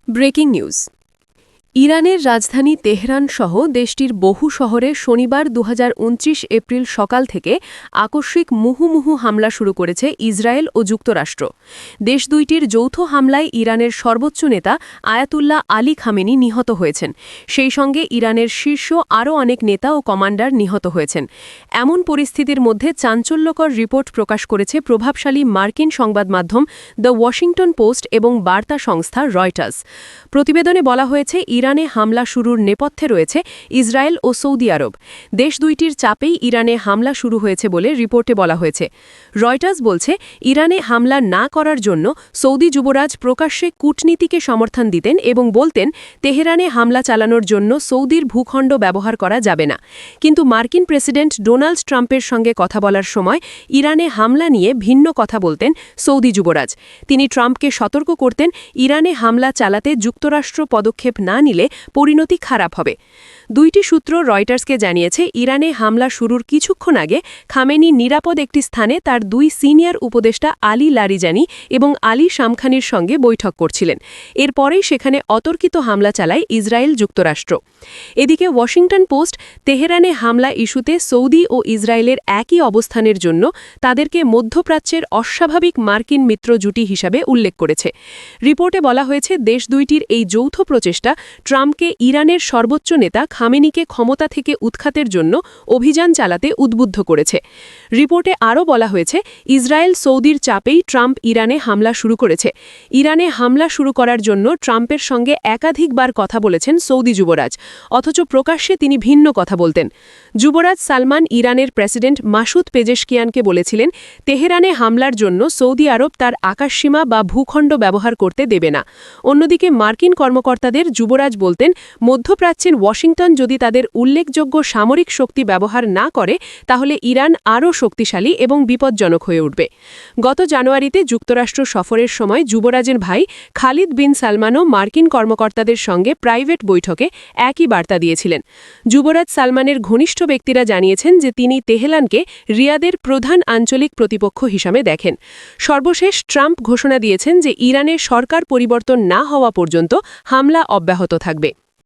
Breaking news. ইরানের রাজধানী Tehran সহ দেশটির বহু শহরে শনিবার ২৫ এপ্রিল সকাল থেকে আকস্মিক মুহুর্মুহু হামলা শুরু করেছে ইসরায়েল ও যুক্তরাষ্ট্র। দেশ দুইটির যৌথ হামলায় ইরানের সর্বোচ্চ নেতা আয়াতুল্লাহ আলী খামেনি নিহত হয়েছেন। সেই সঙ্গে ইরানের শীর্ষ আরও অনেক নেতা ও কমান্ডার নিহত হয়েছেন। এমন পরিস্থিতির মধ্যে চাঞ্চল্যকর রিপোর্ট প্রকাশ করেছে প্রভাবশালী মার্কিন সংবাদ মাধ্যম দ্য ওয়াশিংটন পোস্ট এবং বার্তা সংস্থা রয়টার্স। প্রতিবেদনে বলা হয়েছে, ইরানে হামলা শুরুর নেপথ্যে রয়েছে ইসরায়েল ও সৌদি আরব। দেশ দুইটির চাপেই ইরানে হামলা শুরু হয়েছে বলে রিপোর্টে বলা হয়েছে। রয়টার্স বলছে, ইরানে হামলা না করার জন্য সৌদি যুবরাজ প্রকাশ্যে কূটনীতিকে সমর্থন দিতেন এবং বলতেন তেহরানে হামলা চালানোর জন্য সৌদির ভূখণ্ড ব্যবহার করা যাবে না। কিন্তু মার্কিন প্রেসিডেন্ট ডোনাল্ড ট্রাম্পের সঙ্গে কথা বলার সময় ইরানে হামলা নিয়ে ভিন্ন কথা বলতেন সৌদি যুবরাজ। তিনি ট্রাম্পকে সতর্ক করতেন, ইরানে হামলা চালাতে যুক্তরাষ্ট্র পদক্ষেপ না নিলে পরিণতি খারাপ হবে। দুইটি সূত্র রয়টার্সকে জানিয়েছে, ইরানে হামলা শুরুর কিছুক্ষণ আগে খামেনি নিরাপদ একটি স্থানে তার দুই সিনিয়র উপদেষ্টা আলী লারিজানি এবং আলী শামখানির সঙ্গে বৈঠক করছিলেন। এরপরেই সেখানে অতর্কিত হামলা চালায় ইসরায়েল যুক্তরাষ্ট্র। এদিকে ওয়াশিংটন পোস্ট তেহরানে হামলা ইস্যুতে সৌদি ও ইসরায়েলের একই অবস্থানের জন্য তাদেরকে মধ্যপ্রাচ্যের অস্বাভাবিক মার্কিন মিত্র জুটি হিসাবে উল্লেখ করেছে। রিপোর্টে বলা হয়েছে, দেশ দুইটির এই যৌথ প্রচেষ্টা ট্রাম্পকে ইরানের সর্বোচ্চ নেতা খামেনিকে ক্ষমতা থেকে উৎখাতের জন্য অভিযান চালাতে উদ্বুদ্ধ করেছে। রিপোর্টে আরও বলা হয়েছে, ইসরায়েল সৌদির চাপেই ট্রাম্প ইরানে হামলা শুরু করেছে। ইরানে হামলা শুরু করার জন্য ট্রাম্পের সঙ্গে একাধিকবার কথা বলেছেন সৌদি যুবরাজ, অথচ প্রকাশ্যে তিনি ভিন্ন কথা বলতেন। যুবরাজ সালমান ইরানের প্রেসিডেন্ট মাসুদ পেজেশকিয়ানকে বলেছিলেন, তেহরানে হামলার জন্য সৌদি আরব তার আকাশসীমা বা ভূখণ্ড ব্যবহার করতে দেবে না। অন্যদিকে মার্কিন কর্মকর্তাদের যুবরাজ বলতেন, মধ্যপ্রাচ্যের ওয়াশিংটন যদি তাদের উল্লেখযোগ্য সামরিক শক্তি ব্যবহার না করে তাহলে ইরান আরও শক্তিশালী এবং বিপজ্জনক হয়ে উঠবে। গত জানুয়ারিতে যুক্তরাষ্ট্র সফরের সময় যুবরাজের ভাই খালিদ বিন সালমানও মার্কিন কর্মকর্তাদের সঙ্গে প্রাইভেট বৈঠকে একই বার্তা দিয়েছিলেন। যুবরাজ সালমানের ঘনিষ্ঠ ব্যক্তিরা জানিয়েছেন যে তিনি তেহরানকে রিয়াদের প্রধান আঞ্চলিক প্রতিপক্ষ হিসাবে দেখেন। সর্বশেষ ট্রাম্প ঘোষণা দিয়েছেন যে ইরানের সরকার পরিবর্তন না হওয়া পর্যন্ত হামলা অব্যাহত থাকবে।